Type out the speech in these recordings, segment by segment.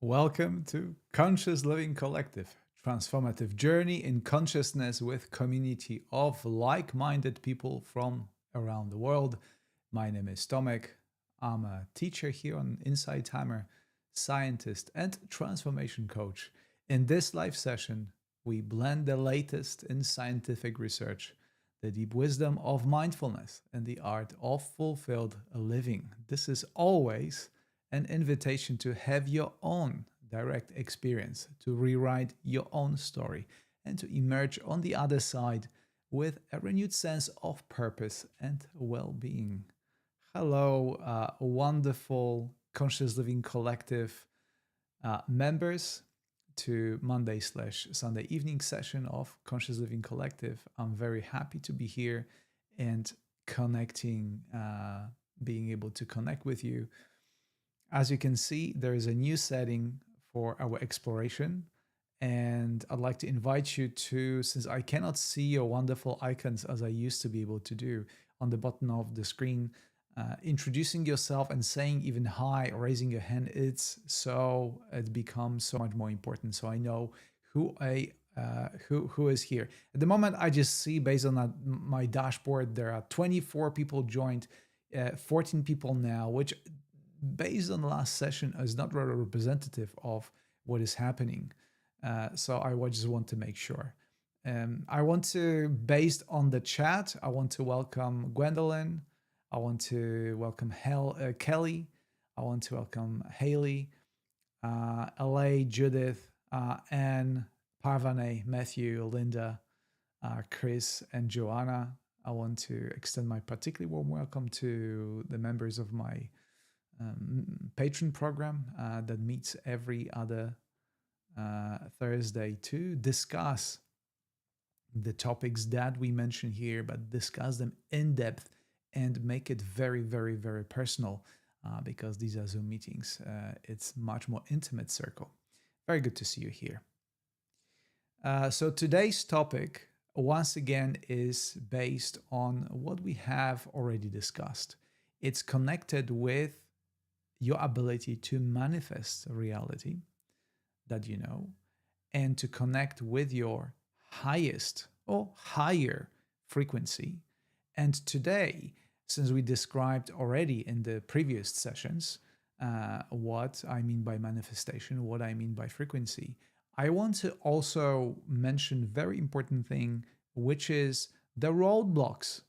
Welcome to Conscious Living Collective, transformative journey in consciousness with community of like-minded people from around the world. My name is Tomek. I'm a teacher here on Inside Timer, scientist and transformation coach. In this live session, we blend the latest in scientific research, the deep wisdom of mindfulness, and the art of fulfilled living. This is always an invitation to have your own direct experience, to rewrite your own story, and to emerge on the other side with a renewed sense of purpose and well being. Hello, wonderful Conscious Living Collective members to Monday/Sunday evening session of Conscious Living Collective. I'm very happy to be here and connecting, being able to connect with you. As you can see, there is a new setting for our exploration. And I'd like to invite you to, since I cannot see your wonderful icons as I used to be able to do on the bottom of the screen, introducing yourself and saying even hi, raising your hand, it becomes so much more important. So I know who is here. At the moment, I just see based on my dashboard, there are 24 people joined, 14 people now, which based on the last session is not really representative of what is happening. So I just want to make sure. I want to, based on the chat, I want to welcome Gwendolyn. I want to welcome Kelly. I want to welcome Haley, LA, Judith, Anne, Parvane, Matthew, Linda, Chris, and Joanna. I want to extend my particularly warm welcome to the members of my patron program that meets every other Thursday to discuss the topics that we mention here, but discuss them in depth and make it very, very, very personal because these are Zoom meetings. It's much more intimate circle. Very good to see you here. So today's topic, once again, is based on what we have already discussed. It's connected with your ability to manifest reality that you know and to connect with your highest or higher frequency. And today, since we described already in the previous sessions what I mean by manifestation, what I mean by frequency, I want to also mention a very important thing, which is the roadblocks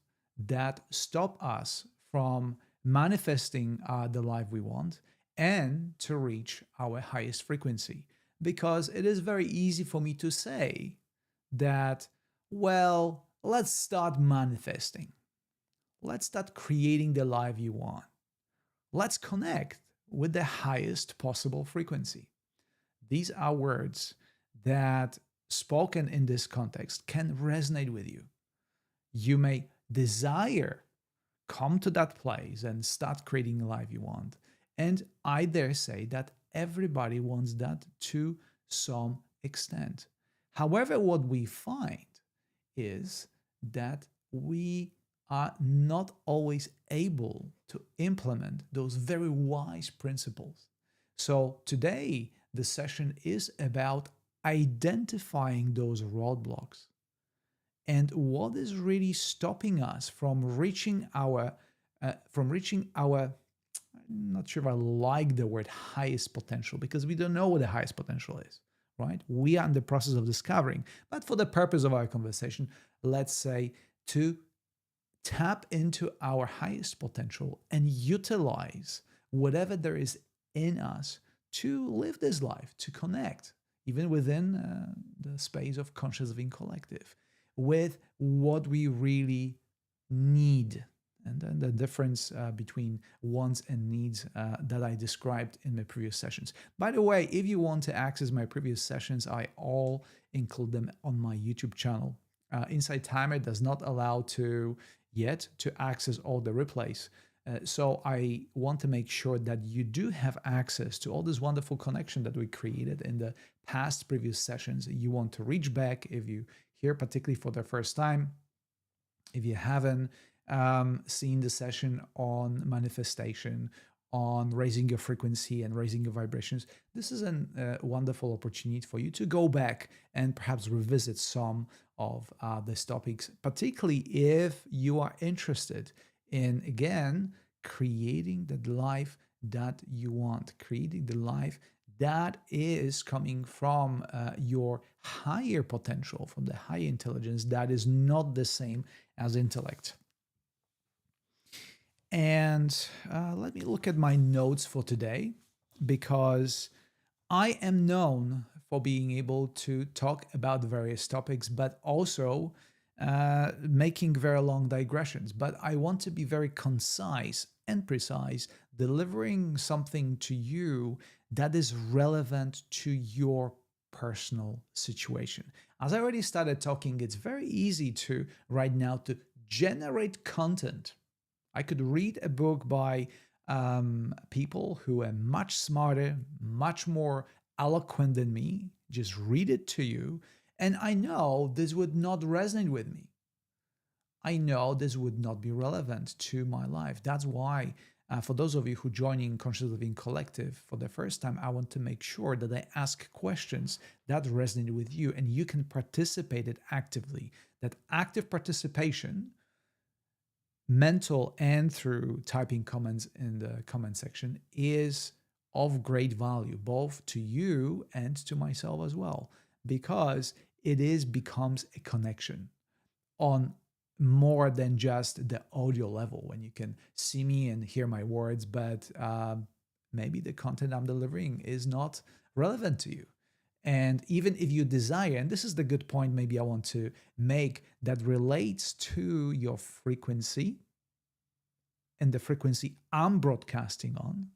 that stop us from manifesting the life we want and to reach our highest frequency. Because it is very easy for me to say that, well, let's start manifesting. Let's start creating the life you want. Let's connect with the highest possible frequency. These are words that, spoken in this context, can resonate with you. You may desire come to that place and start creating the life you want. And I dare say that everybody wants that to some extent. However, what we find is that we are not always able to implement those very wise principles. So today, the session is about identifying those roadblocks and what is really stopping us from reaching our I'm not sure if I like the word highest potential because we don't know what the highest potential is, right? We are in the process of discovering. But for the purpose of our conversation, let's say to tap into our highest potential and utilize whatever there is in us to live this life, to connect, even within the space of Conscious Living Collective, with what we really need. And then the difference between wants and needs that I described in my previous sessions. By the way, if you want to access my previous sessions, I all include them on my YouTube channel. Inside Timer does not allow to access all the replays. So I want to make sure that you do have access to all this wonderful connection that we created in the past previous sessions. You want to reach back if you hear particularly for the first time. If you haven't seen the session on manifestation on raising your frequency and raising your vibrations, this is a wonderful opportunity for you to go back and perhaps revisit some of these topics, particularly if you are interested in, again, creating the life that you want, creating the life that is coming from your higher potential, from the higher intelligence that is not the same as intellect. And let me look at my notes for today, because I am known for being able to talk about various topics, but also making very long digressions. But I want to be very concise and precise, delivering something to you that is relevant to your personal situation. As I already started talking, it's very easy to right now to generate content. I could read a book by people who are much smarter, much more eloquent than me, just read it to you, and I know this would not resonate with me. I know this would not be relevant to my life. That's why, for those of you who joining Conscious Living Collective for the first time, I want to make sure that I ask questions that resonate with you, and you can participate it actively. That active participation, mental and through typing comments in the comment section, is of great value both to you and to myself as well, because becomes a connection on more than just the audio level, when you can see me and hear my words, but maybe the content I'm delivering is not relevant to you. And even if you desire, and this is the good point maybe I want to make, that relates to your frequency and the frequency I'm broadcasting on,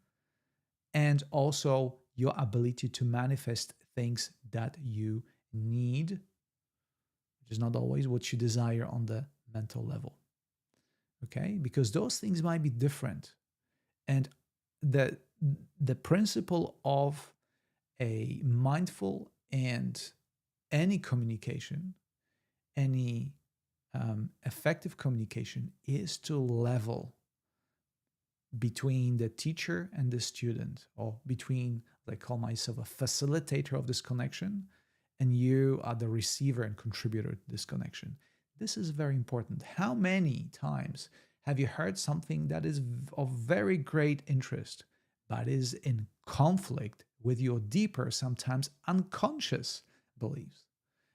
and also your ability to manifest things that you need, which is not always what you desire on the mental level. Okay? Because those things might be different. And the principle of a mindful and any communication, any effective communication, is to level between the teacher and the student, or between, I call myself a facilitator of this connection, and you are the receiver and contributor to this connection. This is very important. How many times have you heard something that is of very great interest, but is in conflict with your deeper, sometimes unconscious beliefs?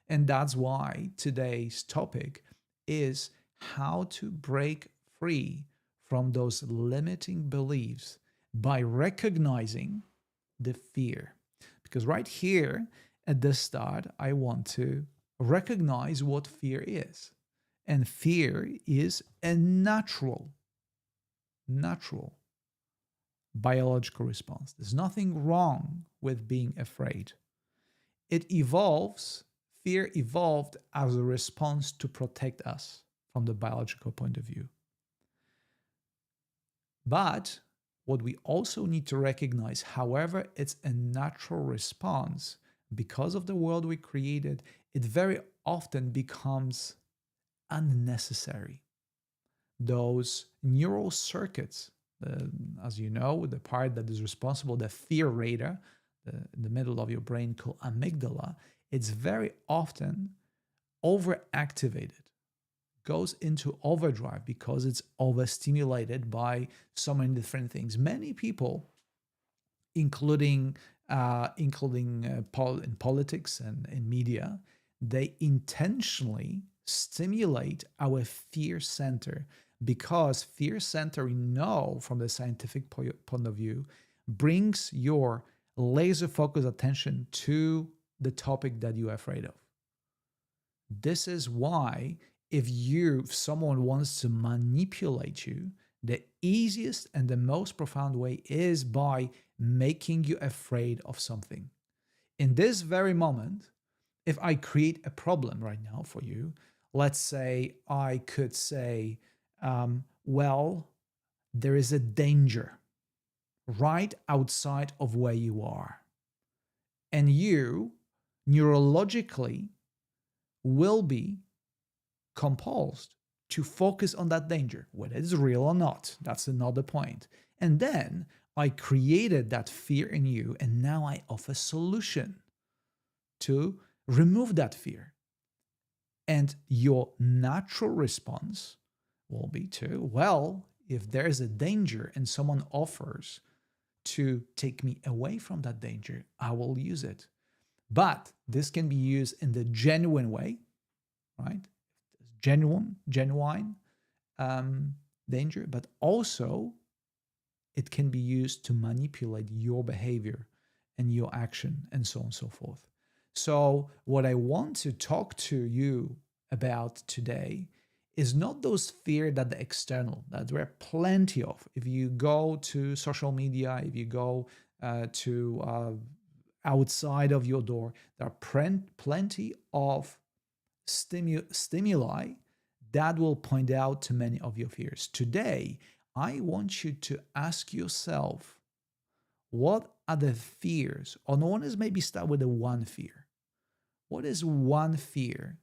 And that's why today's topic is how to break free from those limiting beliefs by recognizing the fear. Because right here at the start, I want to recognize what fear is. And fear is a natural biological response. There's nothing wrong with being afraid. Fear evolved as a response to protect us from the biological point of view. But what we also need to recognize, however, it's a natural response because of the world we created, it very often becomes unnecessary. Those neural circuits, as you know, the part that is responsible, the fear radar, in the middle of your brain called amygdala, it's very often overactivated, goes into overdrive because it's overstimulated by so many different things. Many people, including in politics and in media, they intentionally stimulate our fear center, because fear center, we know from the scientific point of view, brings your laser focused attention to the topic that you're afraid of. This is why if someone wants to manipulate you, the easiest and the most profound way is by making you afraid of something. In this very moment, if I create a problem right now for you, let's say I could say, well, there is a danger right outside of where you are. And you neurologically will be compulsed to focus on that danger, whether it's real or not. That's another point. And then I created that fear in you, and now I offer a solution to remove that fear. And your natural response will be to, well, if there's a danger and someone offers to take me away from that danger, I will use it. But this can be used in the genuine way, right? Genuine danger, but also it can be used to manipulate your behavior and your action and so on and so forth. So, what I want to talk to you about today is not those fear that the external, that there are plenty of. If you go to social media, if you go to outside of your door, there are plenty of stimuli that will point out to many of your fears. Today, I want you to ask yourself, what are the fears? Or no one is maybe start with the one fear. What is one fear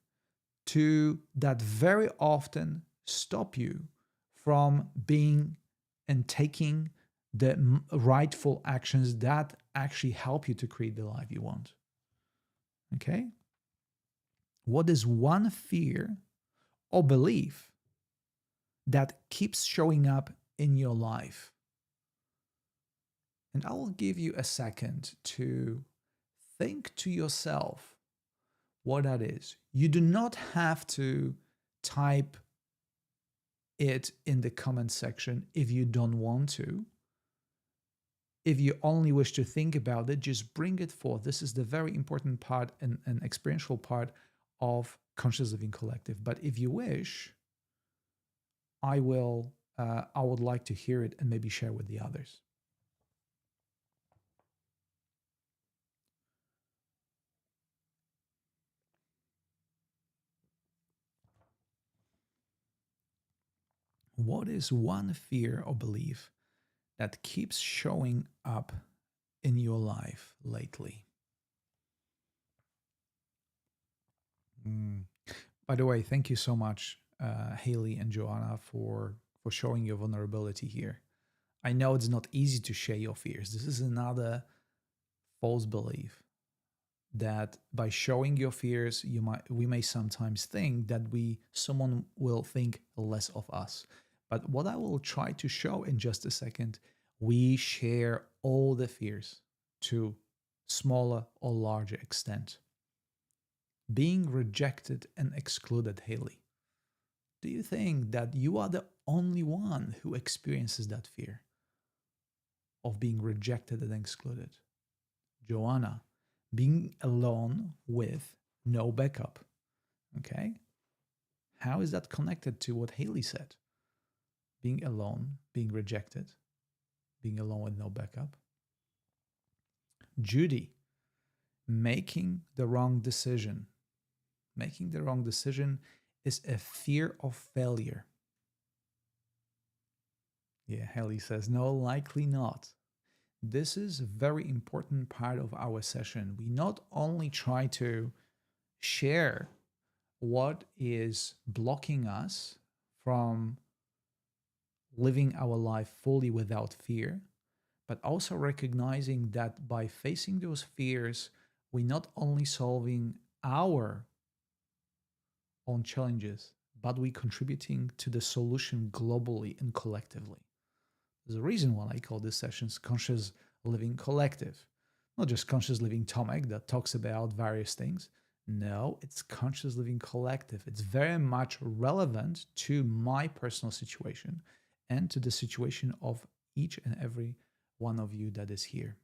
that very often stop you from being and taking the rightful actions that actually help you to create the life you want? Okay? What is one fear or belief that keeps showing up in your life? And I will give you a second to think to yourself what that is. You do not have to type it in the comment section if you don't want to. If you only wish to think about it, just bring it forth. This is the very important part and an experiential part of Conscious Living Collective. But if you wish, I would like to hear it and maybe share with the others. What is one fear or belief that keeps showing up in your life lately? By the way, thank you so much, Haley and Joanna, for showing your vulnerability here. I know it's not easy to share your fears. This is another false belief that by showing your fears, we may sometimes think that someone will think less of us. But what I will try to show in just a second, we share all the fears to smaller or larger extent. Being rejected and excluded, Haley. Do you think that you are the only one who experiences that fear of being rejected and excluded? Joanna, being alone with no backup. Okay? How is that connected to what Haley said? Being alone, being rejected, being alone with no backup. Judy, making the wrong decision. Making the wrong decision is a fear of failure. Yeah, Haley says, no, likely not. This is a very important part of our session. We not only try to share what is blocking us from living our life fully without fear, but also recognizing that by facing those fears, we're not only solving our own challenges, but we're contributing to the solution globally and collectively. There's a reason why I call these sessions Conscious Living Collective. Not just Conscious Living Tomek that talks about various things. No, it's Conscious Living Collective. It's very much relevant to my personal situation and to the situation of each and every one of you that is here.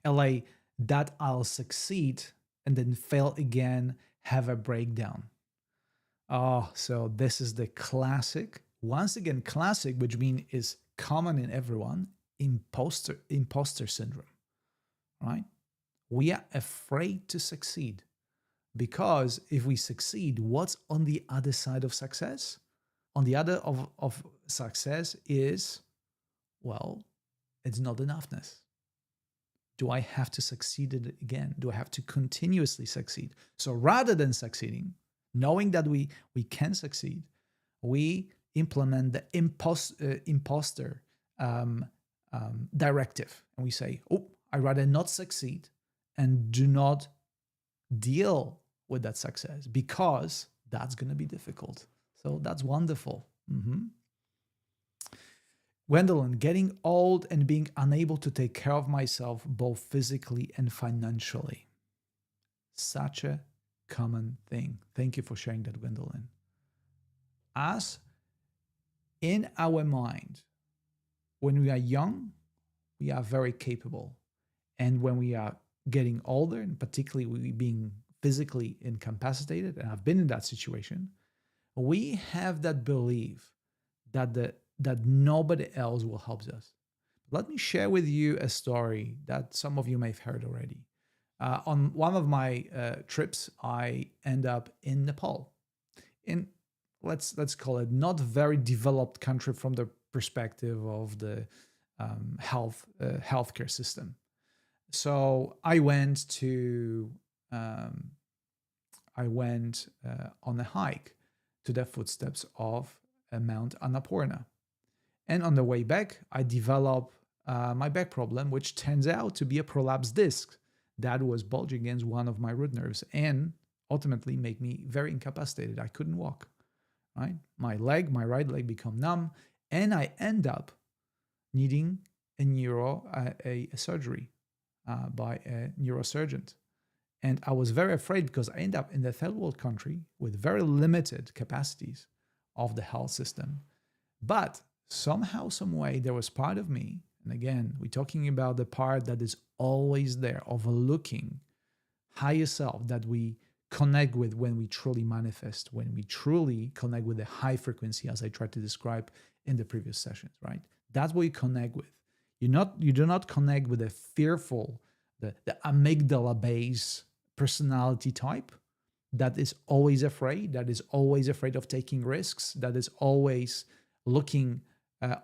LA, that I'll succeed and then fail again, have a breakdown. Oh, so this is the classic, once again, classic, which means is common in everyone, imposter syndrome, right? We are afraid to succeed because if we succeed, what's on the other side of success? On the other of success is, well, it's not enoughness. Do I have to succeed again? Do I have to continuously succeed? So rather than succeeding, knowing that we can succeed, we implement the imposter directive. And we say, oh, I'd rather not succeed and do not deal with that success because that's going to be difficult. So that's wonderful. Gwendolyn, getting old and being unable to take care of myself both physically and financially. Such a common thing. Thank you for sharing that, Gwendolyn. As in our mind, when we are young, we are very capable. And when we are getting older, and particularly we being physically incapacitated, and I've been in that situation, we have that belief that nobody else will help us. Let me share with you a story that some of you may have heard already. On one of my trips, I end up in Nepal, in let's call it not very developed country from the perspective of the healthcare system. So I went on a hike to the footsteps of Mount Annapurna. And on the way back, I developed my back problem, which turns out to be a prolapsed disc that was bulging against one of my root nerves and ultimately make me very incapacitated. I couldn't walk, right? My right leg become numb, and I end up needing a surgery by a neurosurgeon. And I was very afraid because I end up in the third world country with very limited capacities of the health system. But somehow, some way, there was part of me, and again, we're talking about the part that is always there, overlooking higher self that we connect with when we truly manifest, when we truly connect with a high frequency, as I tried to describe in the previous sessions, right? That's what you connect with. You do not connect with a fearful, the amygdala-based personality type that is always afraid of taking risks, that is always looking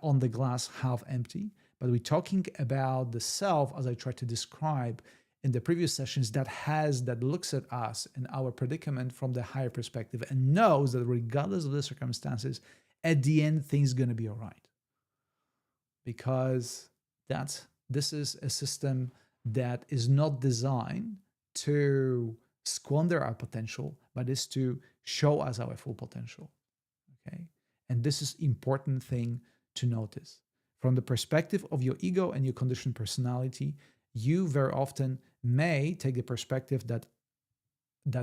on the glass half empty. But we're talking about the self, as I tried to describe in the previous sessions, that looks at us and our predicament from the higher perspective and knows that regardless of the circumstances, at the end, things are going to be all right. Because this is a system that is not designed to squander our potential, but is to show us our full potential. Okay? And this is important thing to notice. From the perspective of your ego and your conditioned personality, you very often may take the perspective that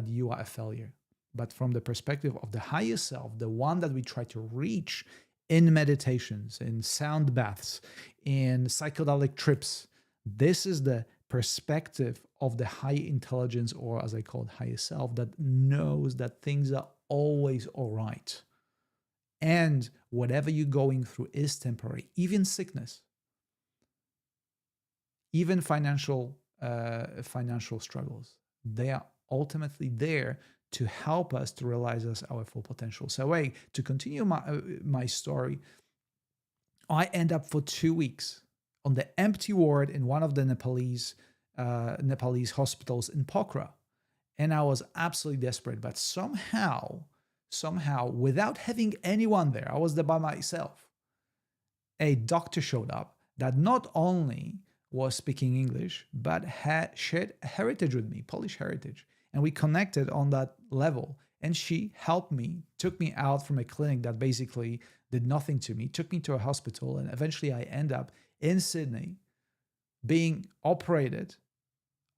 you are a failure. But from the perspective of the higher self, the one that we try to reach in meditations, in sound baths, in psychedelic trips, this is the perspective of the high intelligence, or as I call it, higher self, that knows that things are always all right. And whatever you're going through is temporary, even sickness, even financial struggles. They are ultimately there to help us to realize our full potential. So to continue my story, I end up for 2 weeks on the empty ward in one of the Nepalese hospitals in Pokhara. And I was absolutely desperate, but somehow, without having anyone there, I was there by myself, a doctor showed up that not only was speaking English, but had shared heritage with me, Polish heritage. And we connected on that level. And she helped me, took me out from a clinic that basically did nothing to me, took me to a hospital, and eventually I end up in Sydney being operated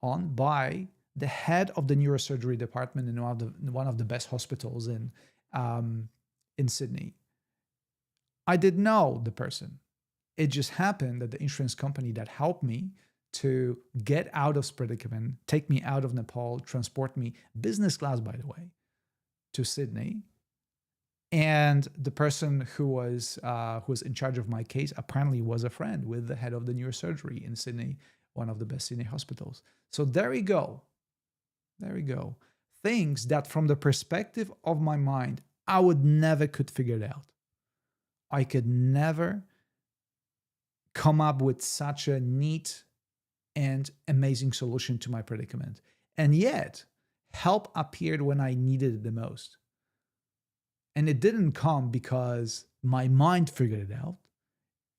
on by the head of the neurosurgery department in one of the best hospitals in Sydney. I didn't know the person. It just happened that the insurance company that helped me to get out of this predicament, take me out of Nepal, transport me, business class, by the way, to Sydney. And the person who was in charge of my case apparently was a friend with the head of the neurosurgery in Sydney, one of the best Sydney hospitals. So there we go. Things that from the perspective of my mind, I would never could figure it out. I could never come up with such a neat and amazing solution to my predicament. And yet, help appeared when I needed it the most. And it didn't come because my mind figured it out.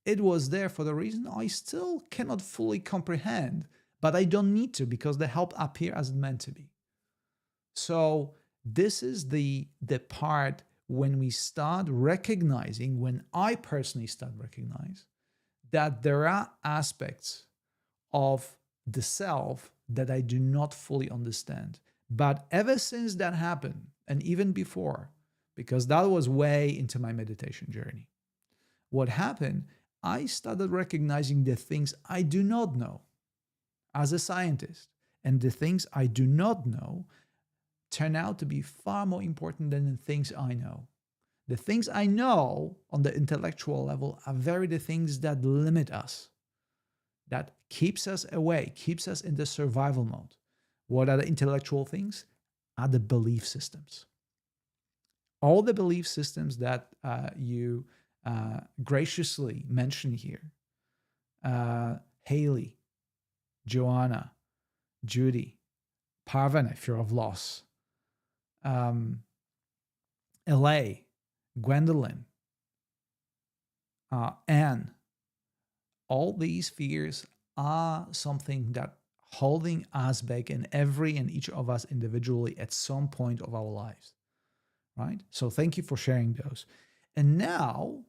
It was there for the reason I still cannot fully comprehend, but I don't need to because the help appear as it meant to be. So this is the part when we start recognizing, when I personally start recognize that there are aspects of the self that I do not fully understand. But ever since that happened, and even before, because that was way into my meditation journey, what happened, I started recognizing the things I do not know as a scientist. And the things I do not know turn out to be far more important than the things I know. The things I know on the intellectual level are very the things that limit us, that keeps us away, keeps us in the survival mode. What are the intellectual things? Are the belief systems. All the belief systems that you graciously mention here, Haley, Joanna, Judy, Parvana, fear of loss, LA, Gwendolyn, Anne, all these fears are something that holding us back in every and each of us individually at some point of our lives, right? So thank you for sharing those. And now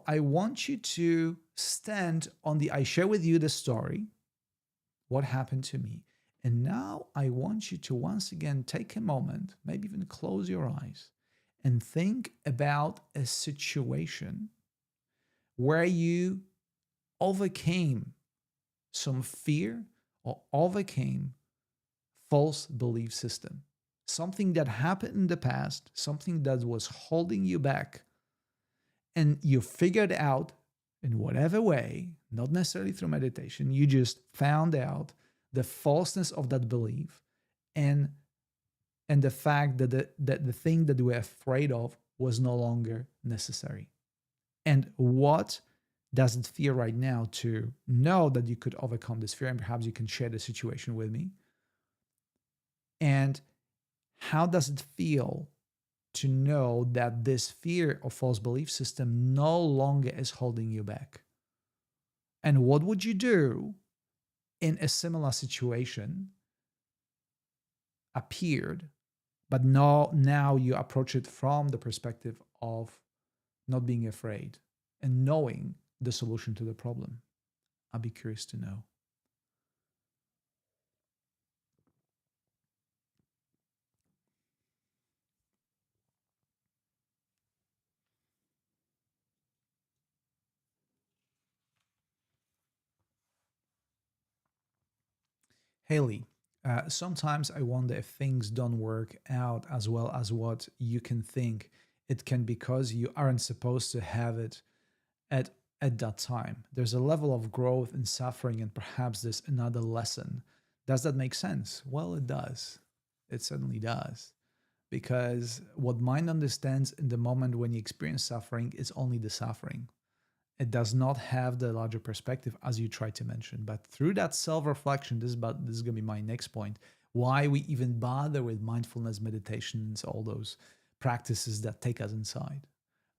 I want you to stand on I share with you the story, what happened to me. And now I want you to once again take a moment, maybe even close your eyes and think about a situation where you overcame some fear or overcame false belief system, something that happened in the past, something that was holding you back, and you figured out in whatever way, not necessarily through meditation, you just found out the falseness of that belief and the fact that the thing that you were afraid of was no longer necessary. And what does it feel right now to know that you could overcome this fear? And perhaps you can share the situation with me. And how does it feel to know that this fear of false belief system no longer is holding you back? And what would you do in a similar situation appeared, but now you approach it from the perspective of not being afraid and knowing the solution to the problem? I'd be curious to know. Haley, sometimes I wonder if things don't work out as well as what you can think. It can because you aren't supposed to have it at at that time. There's a level of growth and suffering, and perhaps there's another lesson. Does that make sense? Well, it does. It certainly does. Because what mind understands in the moment when you experience suffering is only the suffering. It does not have the larger perspective as you try to mention. But through that self-reflection, this is going to be my next point, why we even bother with mindfulness meditations, all those practices that take us inside.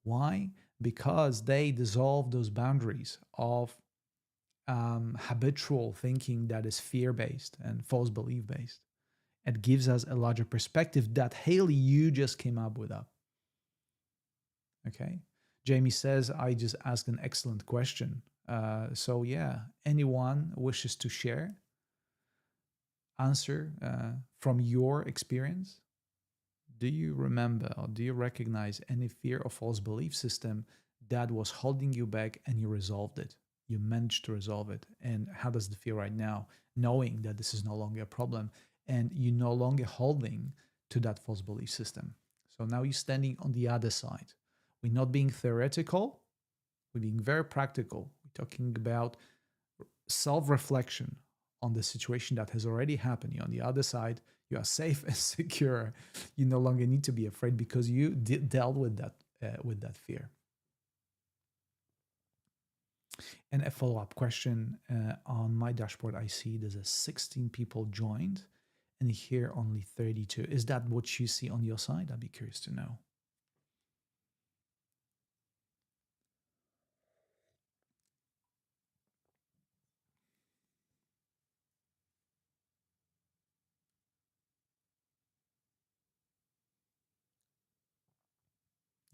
Why? Because they dissolve those boundaries of habitual thinking that is fear-based and false belief-based. It gives us a larger perspective that, Haley, you just came up with. Okay. Jamie says, I just asked an excellent question. So yeah, anyone wishes to share, answer from your experience? Do you remember or do you recognize any fear or false belief system that was holding you back and you resolved it? You managed to resolve it. And how does it feel right now, knowing that this is no longer a problem and you're no longer holding to that false belief system? So now you're standing on the other side. We're not being theoretical, we're being very practical. We're talking about self-reflection on the situation that has already happened. You're on the other side, you are safe and secure. You no longer need to be afraid because you dealt with that fear. And a follow-up question on my dashboard, I see there's a 16 people joined, and here only 32. Is that what you see on your side? I'd be curious to know.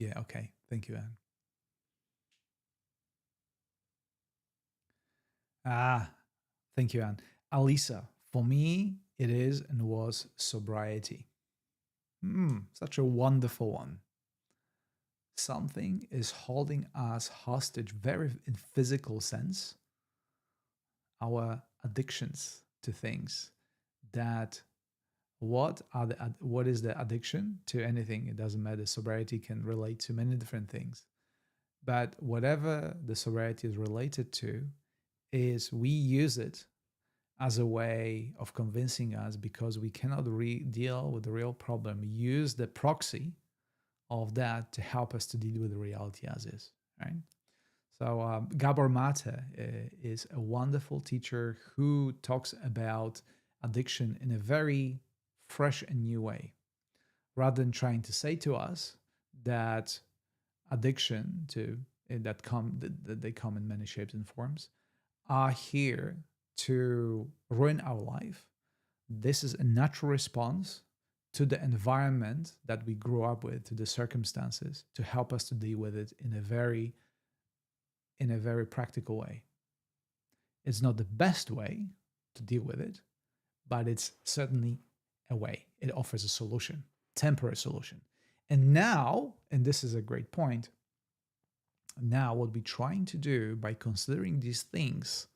Yeah, okay. Thank you, Anne. Ah, thank you, Anne. Alisa, for me, it is and was sobriety. Such a wonderful one. Something is holding us hostage, very in physical sense, our addictions to things that what is the addiction to anything? It doesn't matter. Sobriety can relate to many different things, but whatever the sobriety is related to is we use it as a way of convincing us because we cannot deal with the real problem, use the proxy of that to help us to deal with the reality as is, right? So Gabor Mate is a wonderful teacher who talks about addiction in a very fresh and new way, rather than trying to say to us that addiction to that they come in many shapes and forms are here to ruin our life. This is a natural response to the environment that we grew up with, to the circumstances, to help us to deal with it in a very practical way. It's not the best way to deal with it, but it's certainly a way. It offers a solution, temporary solution. And now, and this is a great point, now what we're trying to do by considering these things,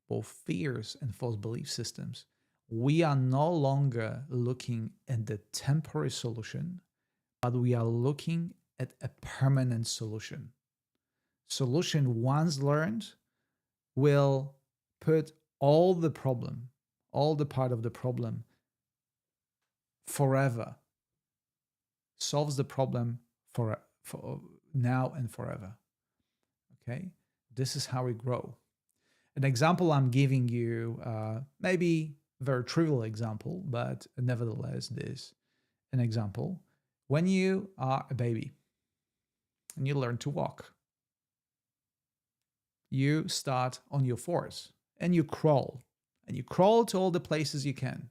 both fears and false belief systems, we are no longer looking at the temporary solution, but we are looking at a permanent solution. Solution once learned will put all the problem, all the part of the problem forever, solves the problem for now and forever. Okay, this is how we grow. An example I'm giving you, maybe very trivial example, but nevertheless, this an example. When you are a baby and you learn to walk, you start on your fours and you crawl to all the places you can.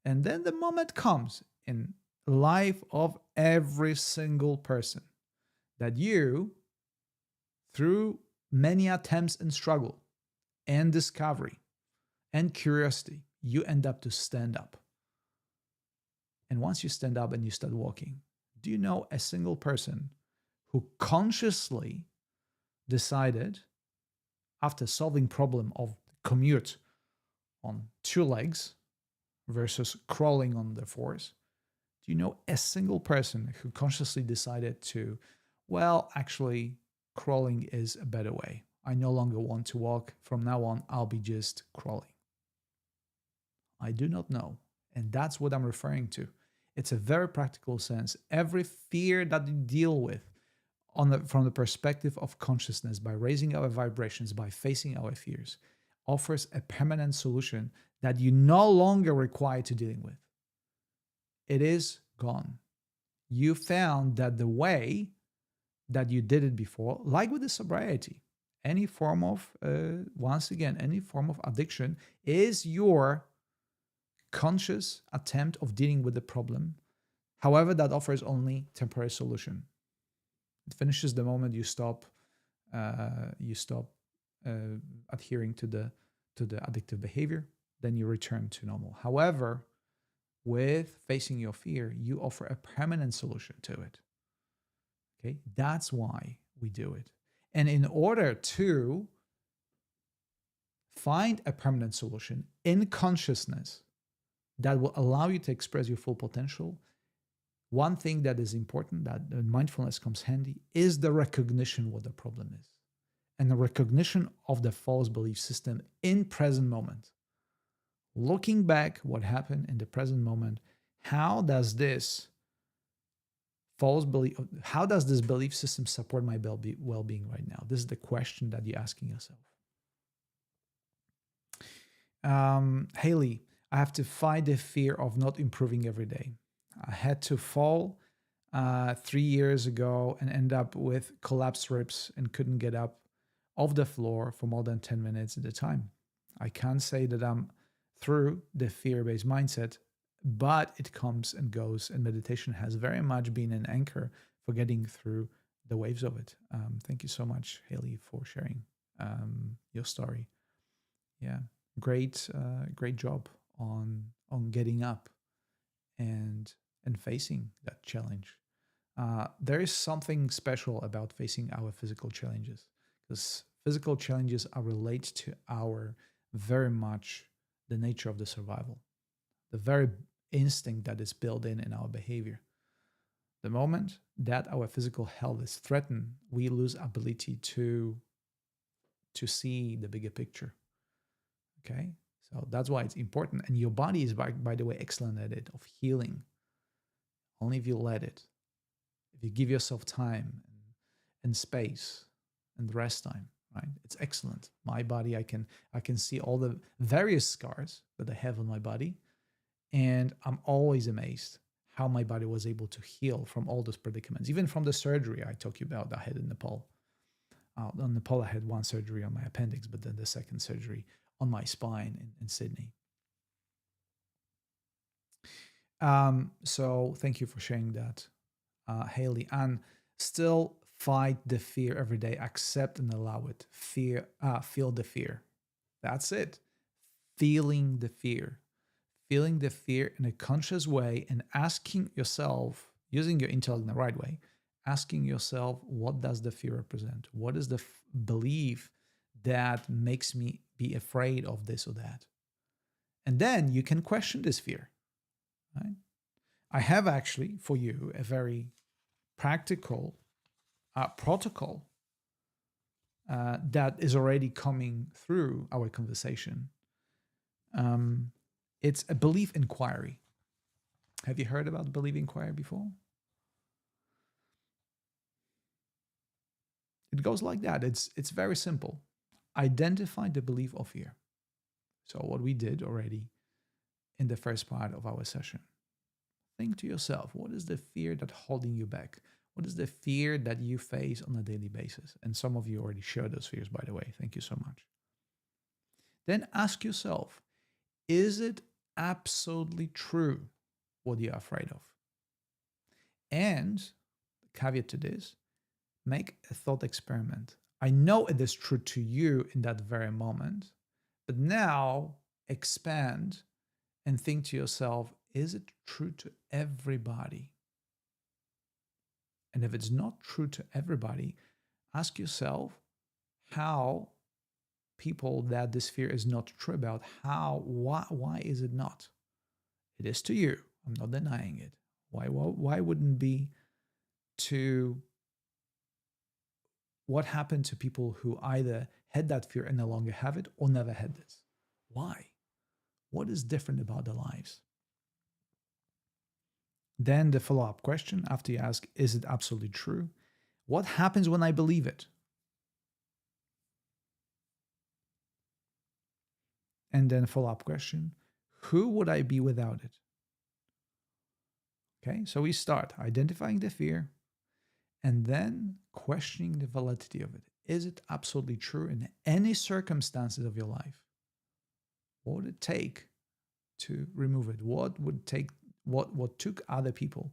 And then the moment comes in life of every single person that you, through many attempts and struggle and discovery and curiosity, you end up to stand up. And once you stand up and you start walking, do you know a single person who consciously decided, after solving problem of commute on two legs versus crawling on the fours, do you know a single person who consciously decided to, well, actually, crawling is a better way. I no longer want to walk. From now on, I'll be just crawling. I do not know. And that's what I'm referring to. It's a very practical sense. Every fear that you deal with from the perspective of consciousness, by raising our vibrations, by facing our fears, offers a permanent solution that you no longer require to dealing with. It is gone. You found that the way that you did it before, like with the sobriety, any form of, once again, any form of addiction is your conscious attempt of dealing with the problem. However, that offers only temporary solution. It finishes the moment you stop adhering to the addictive behavior. Then you return to normal. However, with facing your fear, you offer a permanent solution to it. Okay, that's why we do it. And in order to find a permanent solution in consciousness that will allow you to express your full potential, one thing that is important, that mindfulness comes handy, is the recognition what the problem is. And the recognition of the false belief system in present moment. Looking back what happened in the present moment, how does this belief system support my well-being right now? This is the question that you're asking yourself. Haley, I have to fight the fear of not improving every day. I had to fall 3 years ago and end up with collapsed ribs and couldn't get up off the floor for more than 10 minutes at a time. I can't say that I'm through the fear-based mindset but it comes and goes, and meditation has very much been an anchor for getting through the waves of it. Thank you so much, Haley, for sharing your story. Yeah, great job on getting up and facing that challenge. There is something special about facing our physical challenges, because physical challenges are related to our very much the nature of the survival, the very instinct that is built in our behavior. The moment that our physical health is threatened, we lose ability to see the bigger picture. Okay, so that's why it's important. And your body is, by the way, excellent at it, of healing. Only if you let it, if you give yourself time and space and rest time, right? It's excellent. My body, I can see all the various scars that I have on my body, and I'm always amazed how my body was able to heal from all those predicaments, even from the surgery I talked you about that I had in Nepal. In Nepal, I had one surgery on my appendix, but then the second surgery on my spine in Sydney. So thank you for sharing that, Haley. And still fight the fear every day. Accept and allow it. Feel the fear. That's it. Feeling the fear. Feeling the fear in a conscious way and asking yourself, using your intellect in the right way, asking yourself, what does the fear represent? What is the belief that makes me be afraid of this or that? And then you can question this fear. Right? I have actually for you a very practical protocol that is already coming through our conversation. It's a belief inquiry. Have you heard about belief inquiry before? It goes like that. It's very simple. Identify the belief of fear. So what we did already in the first part of our session. Think to yourself, what is the fear that's holding you back? What is the fear that you face on a daily basis? And some of you already shared those fears, by the way. Thank you so much. Then ask yourself, is it absolutely true what you're afraid of? And the caveat to this, make a thought experiment. I know it is true to you in that very moment, but now expand and think to yourself, is it true to everybody? And if it's not true to everybody, ask yourself how people that this fear is not true about, why is it not? It is to you. I'm not denying it. Why wouldn't it be to what happened to people who either had that fear and no longer have it or never had this? Why? What is different about their lives? Then the follow-up question after you ask, is it absolutely true? What happens when I believe it? And then follow-up question, who would I be without it? Okay, so we start identifying the fear and then questioning the validity of it. Is it absolutely true in any circumstances of your life? What would it take to remove it? What took other people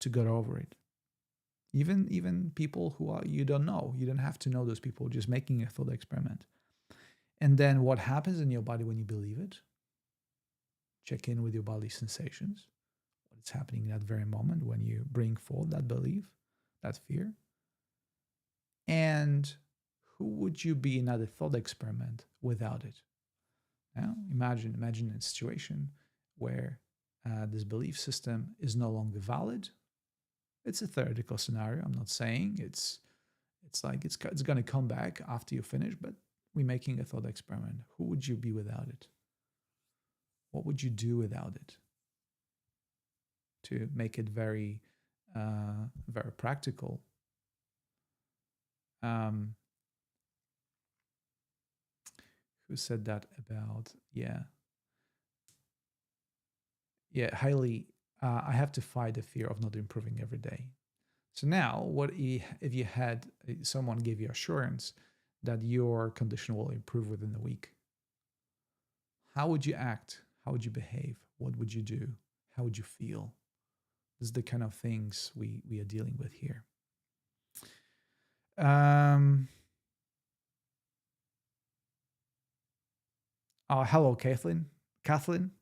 to get over it? Even people who you don't know. You don't have to know those people, just making a thought experiment. And then what happens in your body when you believe it? Check in with your body sensations. What's happening in that very moment when you bring forth that belief, that fear? And who would you be in another thought experiment without it? Now, imagine a situation where this belief system is no longer valid. It's a theoretical scenario. I'm not saying it's going to come back after you finish, but we're making a thought experiment. Who would you be without it? What would you do without it? To make it very, very practical. Who said that about, yeah, highly, I have to fight the fear of not improving every day. So now, what if you had someone give you assurance that your condition will improve within a week? How would you act? How would you behave? What would you do? How would you feel? This is the kind of things we are dealing with here. Hello, Kathleen. Kathleen.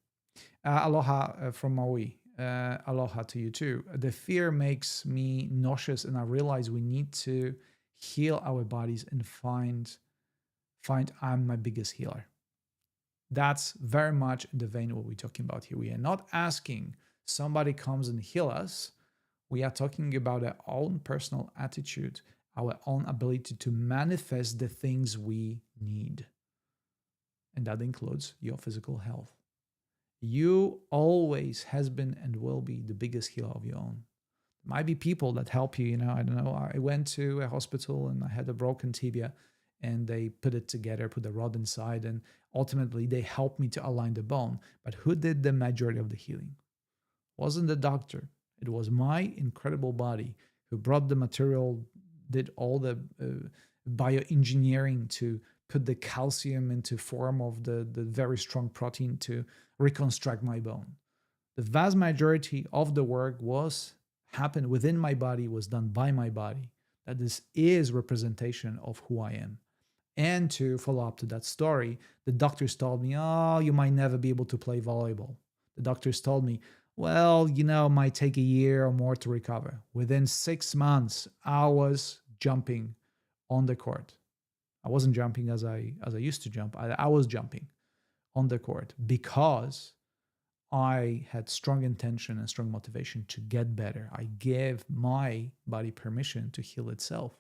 Aloha from Maui. Aloha to you too. The fear makes me nauseous, and I realize we need to heal our bodies and find I'm my biggest healer. That's very much in the vein of what we're talking about here. We are not asking somebody comes and heal us. We are talking about our own personal attitude, our own ability to manifest the things we need. And that includes your physical health. You always has been and will be the biggest healer of your own. There might be people that help you, I don't know. I went to a hospital and I had a broken tibia and they put it together, put the rod inside, and ultimately they helped me to align the bone. But who did the majority of the healing? Wasn't the doctor. It was my incredible body who brought the material, did all the bioengineering to put the calcium into form of the very strong protein to reconstruct my bone. The vast majority of the work happened within my body, was done by my body. That this is representation of who I am. And to follow up to that story, the doctors told me, oh, you might never be able to play volleyball. The doctors told me, well, it might take a year or more to recover. Within 6 months, I was jumping on the court. I wasn't jumping as I used to jump. I was jumping on the court because I had strong intention and strong motivation to get better. I gave my body permission to heal itself.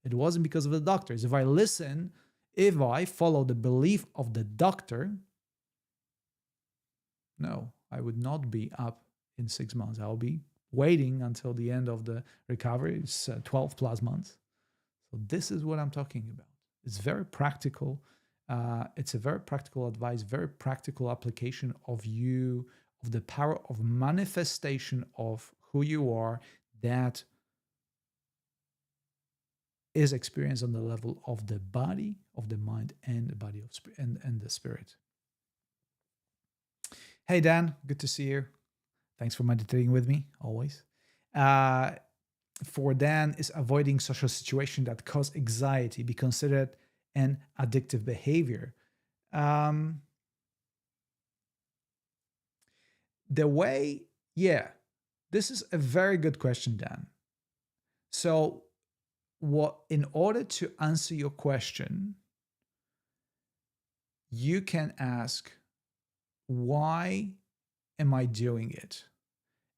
It wasn't because of the doctors. If I follow the belief of the doctor, no, I would not be up in 6 months. I'll be waiting until the end of the recovery. It's 12 plus months. So this is what I'm talking about. It's very practical. It's a very practical advice, very practical application of the power of manifestation of who you are that is experienced on the level of the body, of the mind, and the body of and the spirit. Hey Dan, good to see you. Thanks for meditating with me always. For Dan, is avoiding social situation that cause anxiety be considered an addictive behavior? This is a very good question, Dan. So, in order to answer your question, you can ask, why am I doing it?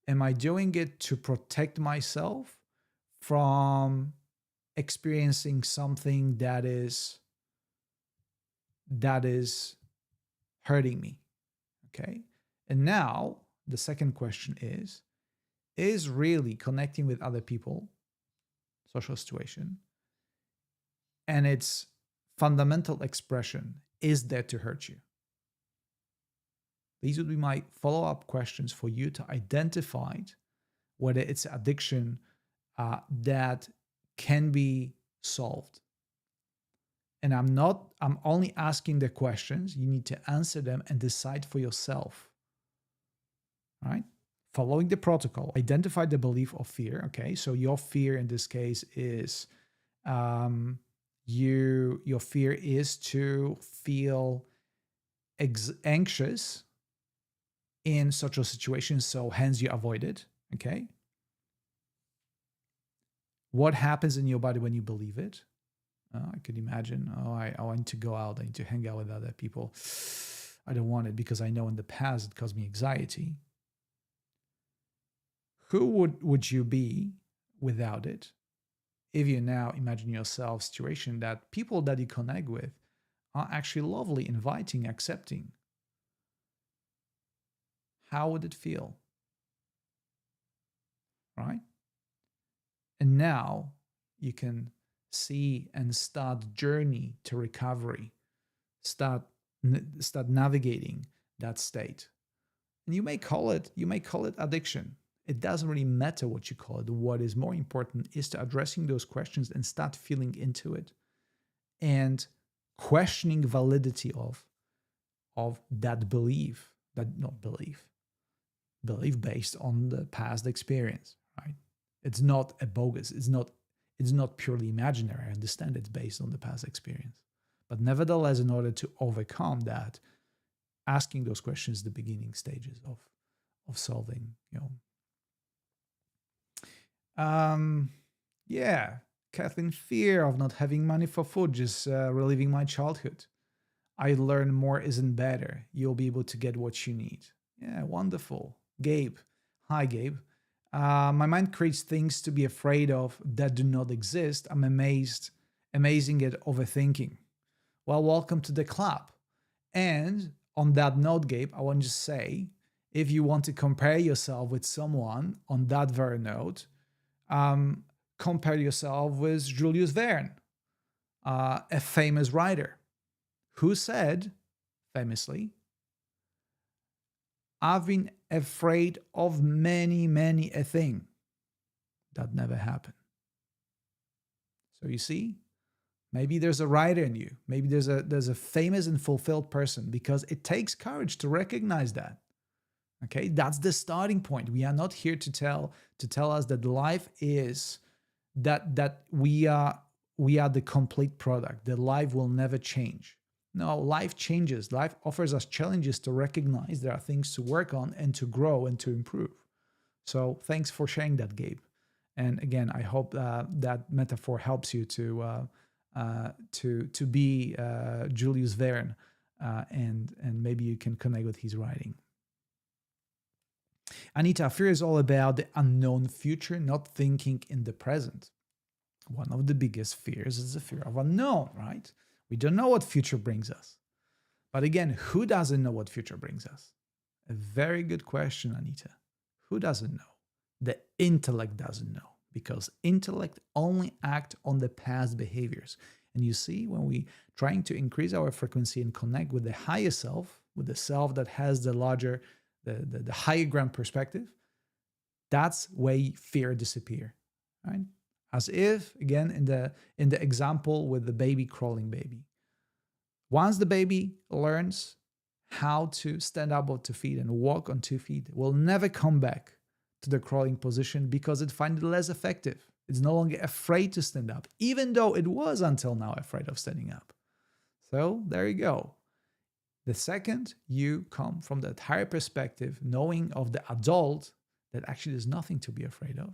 Am I doing it to protect myself from experiencing something that is hurting me? Okay. And now the second question is really connecting with other people, social situation, and its fundamental expression is there to hurt you? These would be my follow-up questions for you to identify whether it's addiction that can be solved. And I'm only asking the questions. You need to answer them and decide for yourself. All right? Following the protocol, identify the belief of fear. Okay, so your fear in this case is your fear is to feel anxious in social situations, so hence you avoid it. Okay. What happens in your body when you believe it? I could imagine, I need to go out, I need to hang out with other people. I don't want it because I know in the past it caused me anxiety. Who would you be without it? If you now imagine yourself situation that people that you connect with are actually lovely, inviting, accepting, how would it feel? Right? And now you can see and start journey to recovery, start navigating that state. And you may call it addiction. It doesn't really matter what you call it. What is more important is to addressing those questions and start feeling into it and questioning validity of that belief, belief based on the past experience, right? It's not a bogus, it's not purely imaginary. I understand it's based on the past experience. But nevertheless, in order to overcome that, asking those questions the beginning stages of solving, yeah, Kathleen, fear of not having money for food, just reliving my childhood. I learn more isn't better. You'll be able to get what you need. Yeah, wonderful. Gabe. Hi, Gabe. My mind creates things to be afraid of that do not exist. I'm amazing at overthinking. Well, welcome to the club. And on that note, Gabe, I want to say if you want to compare yourself with someone on that very note, compare yourself with Julius Verne, a famous writer who said famously, I've been afraid of many a thing that never happened. So you see, maybe there's a writer in you. Maybe there's a famous and fulfilled person, because it takes courage to recognize that. Okay, that's the starting point. We are not here to tell us that life is that we are the complete product. That life will never change. No, life changes. Life offers us challenges to recognize there are things to work on and to grow and to improve. So thanks for sharing that, Gabe. And again, I hope that metaphor helps you to be Julius Verne, and maybe you can connect with his writing. Anita, fear is all about the unknown future, not thinking in the present. One of the biggest fears is the fear of unknown, right? We don't know what future brings us. But again, who doesn't know what future brings us? A very good question, Anita. Who doesn't know? The intellect doesn't know, because intellect only acts on the past behaviors. And you see, when we trying to increase our frequency and connect with the higher self, with the self that has the larger, the higher ground perspective, that's where fear disappear, right? As if, again, in the example with the baby crawling baby. Once the baby learns how to stand up on 2 feet and walk on 2 feet, it will never come back to the crawling position because it finds it less effective. It's no longer afraid to stand up, even though it was until now afraid of standing up. So there you go. The second you come from that higher perspective, knowing of the adult that actually there's nothing to be afraid of.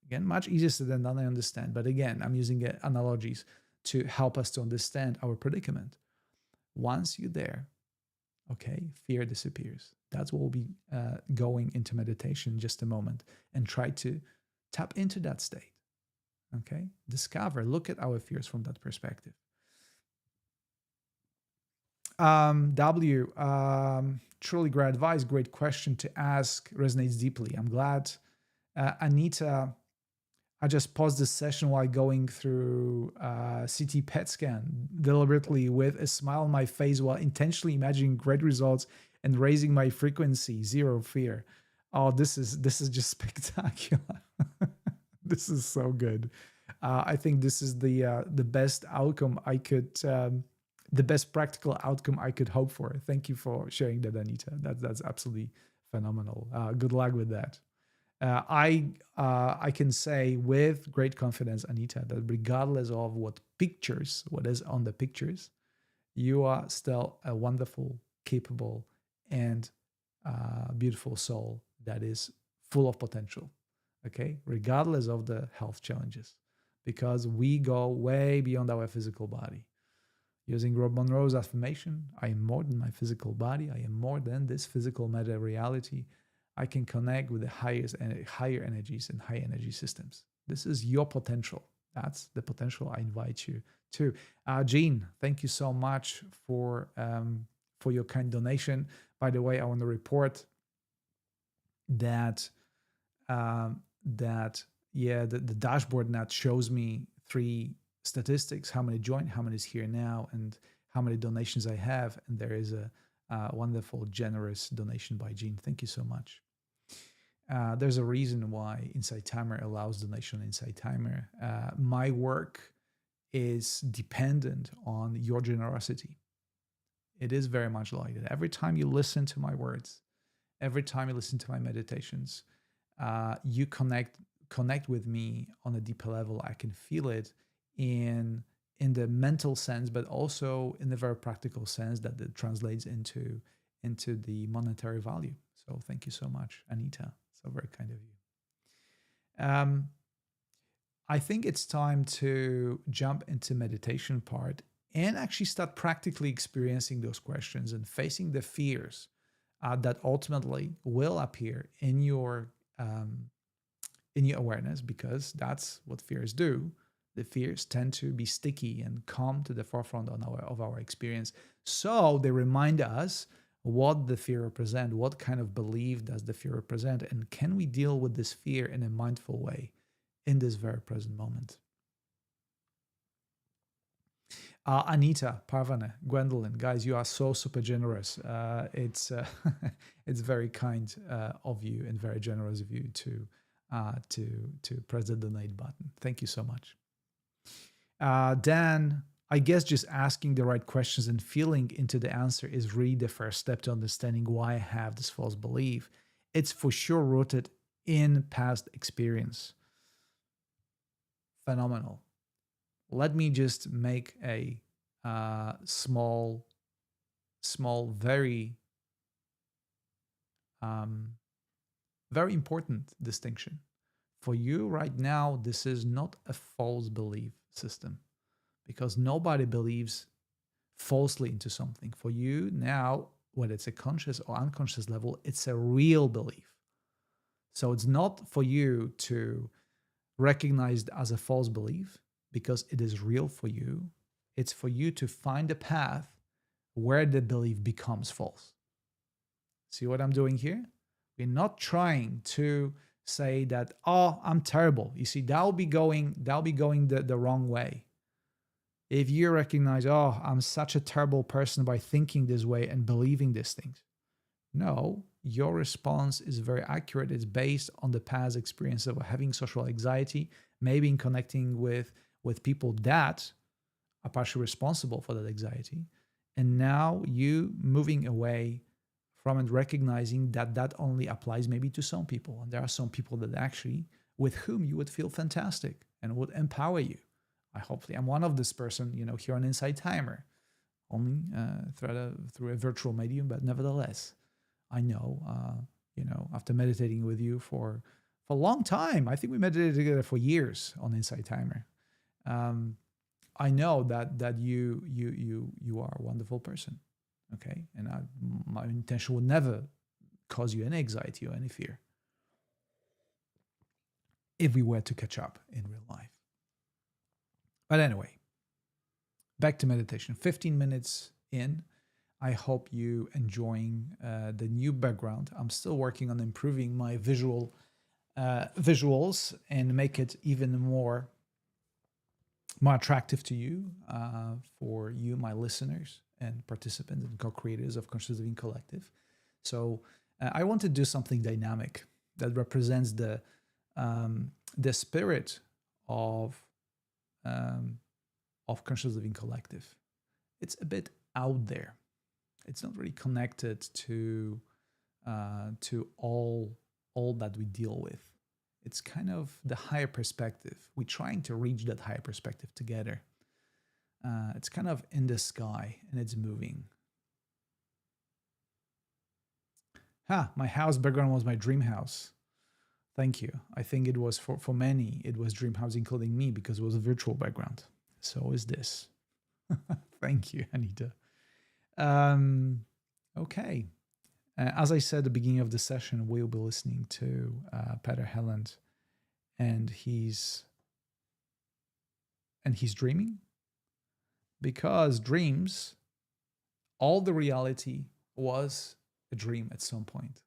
Again, much easier said than done, I understand. But again, I'm using analogies to help us to understand our predicament. Once you're there, okay, fear disappears. That's what we'll be going into meditation in just a moment, and try to tap into that state. Okay, look at our fears from that perspective. Truly great advice, great question to ask, resonates deeply. I'm glad. Anita, I just paused this session while going through CT PET scan deliberately with a smile on my face while intentionally imagining great results and raising my frequency. Zero fear. Oh, this is just spectacular. This is so good. I think this is the best outcome I could, the best practical outcome I could hope for. Thank you for sharing that, Anita. That's absolutely phenomenal. Good luck with that. I can say with great confidence, Anita, that regardless of what is on the pictures, you are still a wonderful, capable, and beautiful soul that is full of potential. Okay, regardless of the health challenges, because we go way beyond our physical body. Using Rob Monroe's affirmation, I am more than my physical body. I am more than this physical matter reality. I can connect with the higher energies and high energy systems. This is your potential. That's the potential I invite you to. Jean, thank you so much for your kind donation. By the way, I want to report that the dashboard now shows me 3 statistics: how many joined, how many is here now, and how many donations I have. And there is a wonderful, generous donation by Jean. Thank you so much. There's a reason why Insight Timer allows donation on Insight Timer. My work is dependent on your generosity. It is very much like that. Every time you listen to my words, every time you listen to my meditations, you connect with me on a deeper level. I can feel it in the mental sense, but also in the very practical sense that it translates into the monetary value. So thank you so much, Anita. So very kind of you. I think it's time to jump into meditation part and actually start practically experiencing those questions and facing the fears that ultimately will appear in your awareness, because that's what fears do. The fears tend to be sticky and come to the forefront of our experience. So they remind us what the fear represents, what kind of belief does the fear represent, and can we deal with this fear in a mindful way in this very present moment. Anita, Parvana, Gwendolyn, guys, you are so super generous. It's very kind of you and very generous of you to press the donate button. Thank you so much. Dan, I guess just asking the right questions and feeling into the answer is really the first step to understanding why I have this false belief. It's for sure rooted in past experience. Phenomenal. Let me just make a small, very, very important distinction. For you right now, this is not a false belief system, because nobody believes falsely into something. For you now, whether it's a conscious or unconscious level, it's a real belief. So it's not for you to recognize it as a false belief, because it is real for you. It's for you to find a path where the belief becomes false. See what I'm doing here? We're not trying to say that, oh, I'm terrible. You see, that'll be going the wrong way. If you recognize, oh, I'm such a terrible person by thinking this way and believing these things. No, your response is very accurate. It's based on the past experience of having social anxiety, maybe in connecting with people that are partially responsible for that anxiety. And now you moving away from it, recognizing that that only applies maybe to some people. And there are some people that actually, with whom you would feel fantastic and would empower you. Hopefully I'm one of this person, here on Inside Timer, only through a virtual medium, but nevertheless, I know, after meditating with you for a long time, I think we meditated together for years on Inside Timer. I know that you are a wonderful person, okay? And my intention would never cause you any anxiety or any fear if we were to catch up in real life. But anyway, back to meditation. 15 minutes in. I hope you enjoying the new background. I'm still working on improving my visuals and make it even more attractive to you, for you, my listeners and participants and co-creators of Conscious Living Collective. So I want to do something dynamic that represents the spirit of Conscious Living Collective. It's a bit out there. It's not really connected to all that we deal with. It's kind of the higher perspective. We're trying to reach that higher perspective together. It's kind of in the sky and it's moving. My house background was my dream house. Thank you. I think it was for many, it was dream house, including me, because it was a virtual background. So is this. Thank you, Anita. Okay. As I said at the beginning of the session, we'll be listening to Peter Helland, and he's dreaming, because dreams, all the reality was a dream at some point.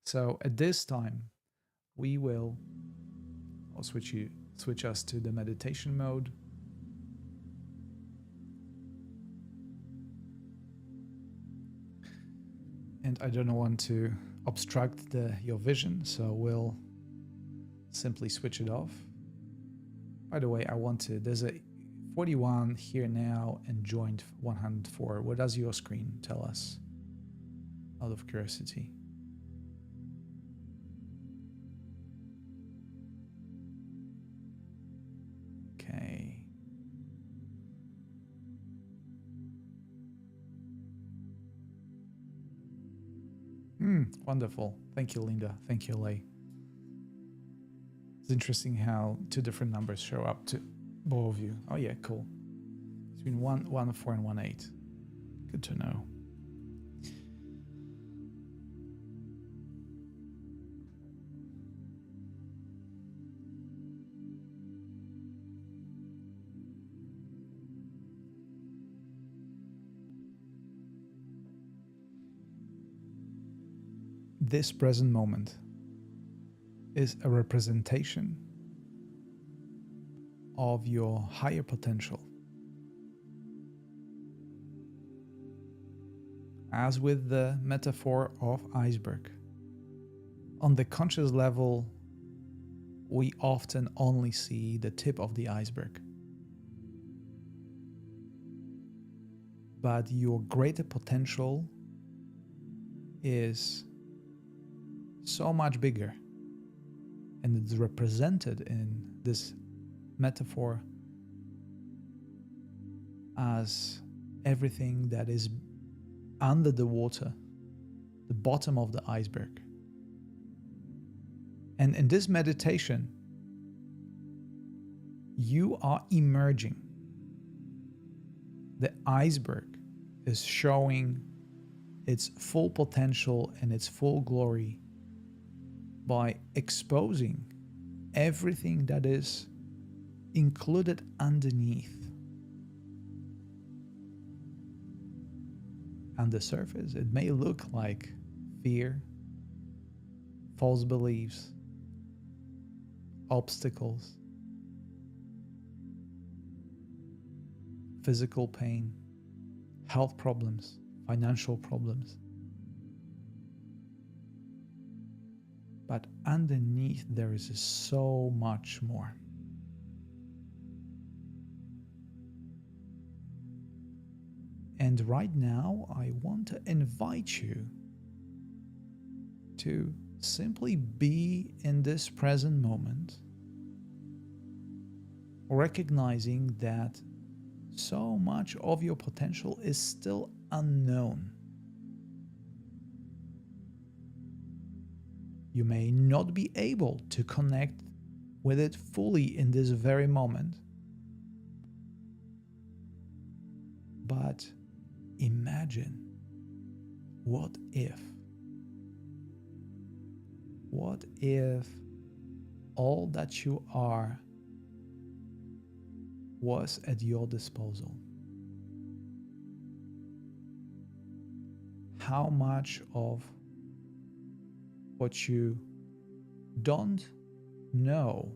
So at this time, I'll switch us to the meditation mode. And I don't want to obstruct your vision, so we'll simply switch it off. By the way, there's a 41 here now and joined 104. What does your screen tell us? Out of curiosity. Wonderful. Thank you, Linda. Thank you, Lay. It's interesting how two different numbers show up to both of you. Oh yeah, cool. Between 1, 4, and 1, 8. Good to know. This present moment is a representation of your higher potential. As with the metaphor of iceberg, on the conscious level, we often only see the tip of the iceberg. But your greater potential is so much bigger, and it's represented in this metaphor as everything that is under the water, the bottom of the iceberg. And in this meditation, you are emerging. The iceberg is showing its full potential and its full glory by exposing everything that is included underneath. On the surface, it may look like fear, false beliefs, obstacles, physical pain, health problems, financial problems. But underneath there is so much more. And right now, I want to invite you to simply be in this present moment, recognizing that so much of your potential is still unknown. You may not be able to connect with it fully in this very moment, but imagine, what if? What if all that you are was at your disposal? How much of what you don't know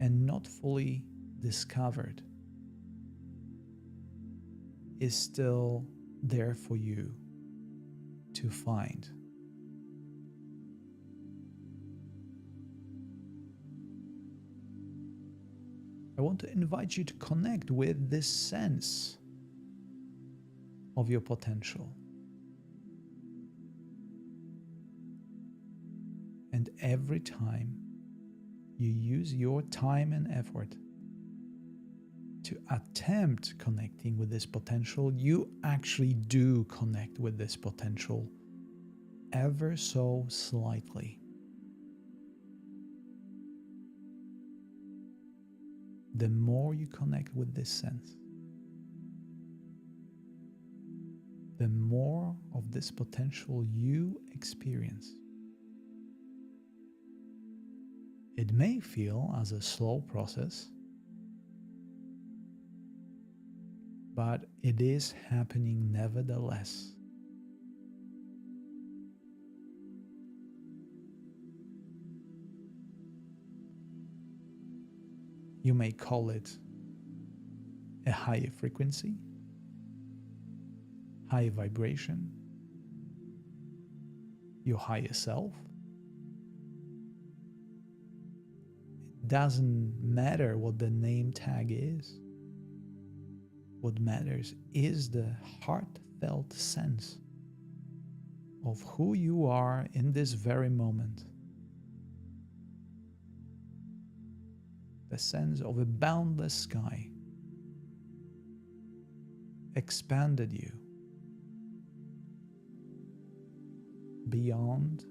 and not fully discovered is still there for you to find? I want to invite you to connect with this sense of your potential. And every time you use your time and effort to attempt connecting with this potential, you actually do connect with this potential ever so slightly. The more you connect with this sense, the more of this potential you experience. It may feel as a slow process, but it is happening nevertheless. You may call it a higher frequency, higher vibration, your higher self. It doesn't matter what the name tag is. What matters is the heartfelt sense of who you are in this very moment. The sense of a boundless sky expanded you. beyond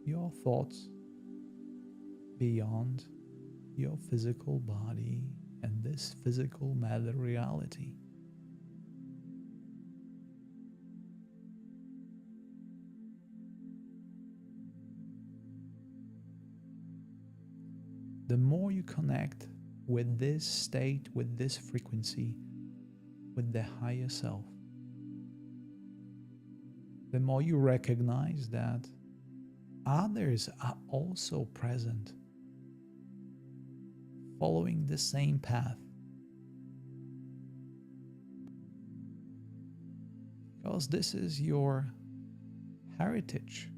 your thoughts, beyond your physical body and this physical matter reality. The more you connect with this state, with this frequency, with the higher self, the more you recognize that others are also present, following the same path. Because this is your heritage.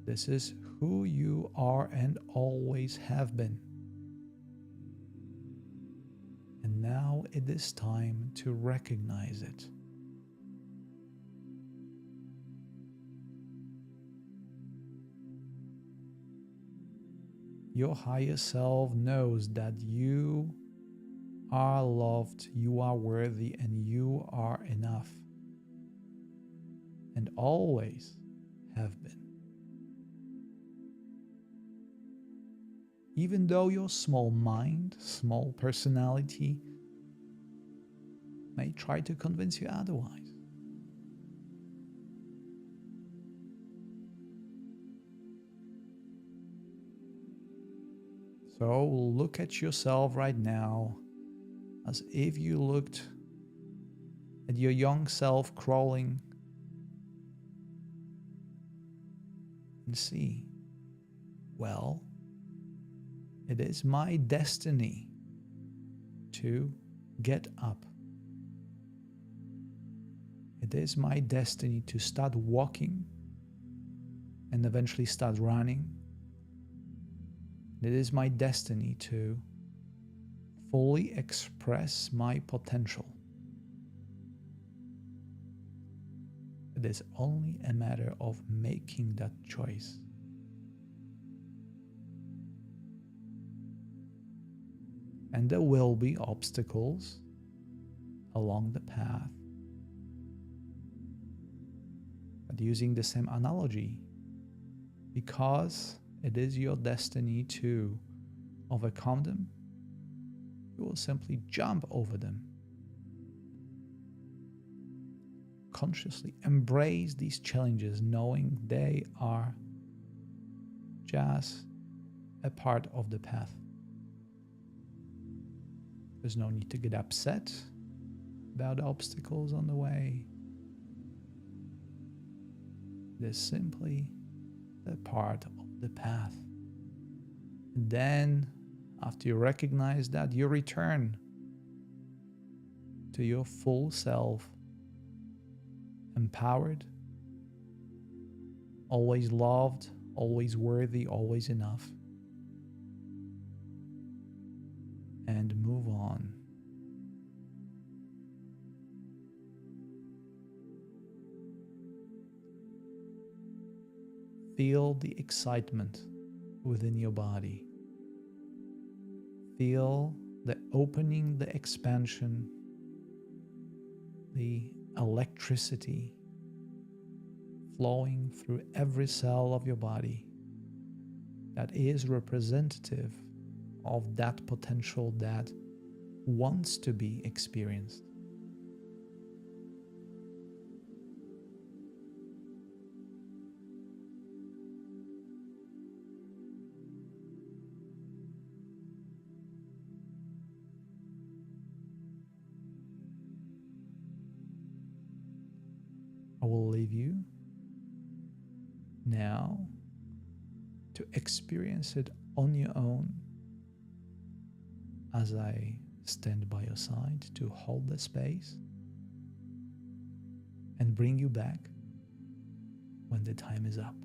This is who you are and always have been. And now it is time to recognize it. Your higher self knows that you are loved, you are worthy, and you are enough. And always have been. Even though your small mind, small personality may try to convince you otherwise. So look at yourself right now as if you looked at your young self crawling and see, well, it is my destiny to get up. It is my destiny to start walking and eventually start running. It is my destiny to fully express my potential. It is only a matter of making that choice. And there will be obstacles along the path. But using the same analogy, because it is your destiny to overcome them, you will simply jump over them. Consciously embrace these challenges, knowing they are just a part of the path. There's no need to get upset about obstacles on the way. It is simply a part of the path. And then, after you recognize that, you return to your full self, empowered, always loved, always worthy, always enough. And move on. Feel the excitement within your body. Feel the opening, the expansion, the electricity flowing through every cell of your body that is representative of that potential that wants to be experienced. I will leave you now to experience it on your own as I stand by your side to hold the space and bring you back when the time is up.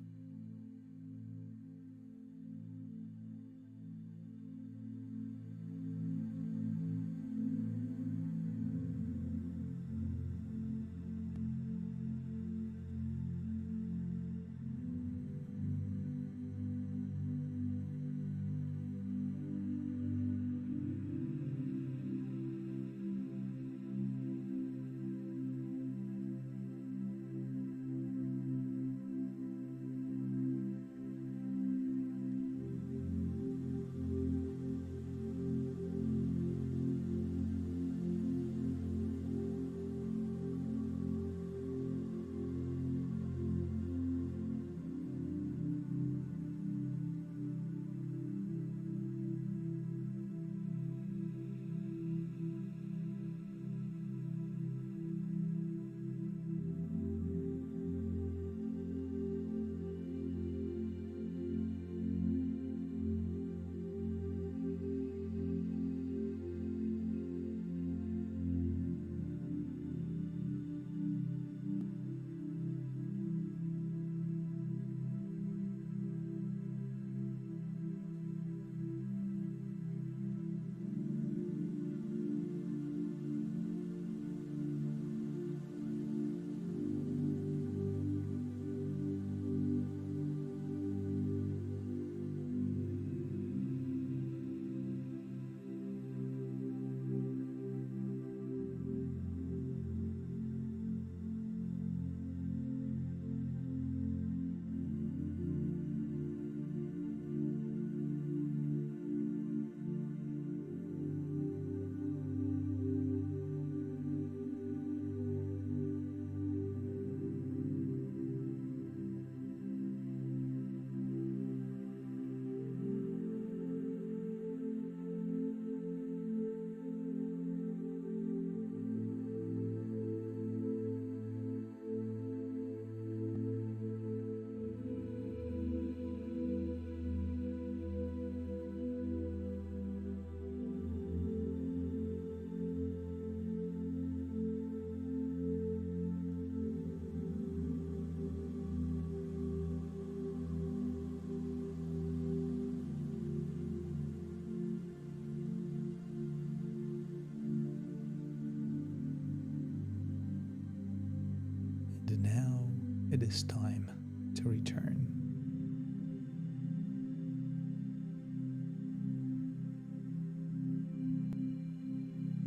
it is time to return.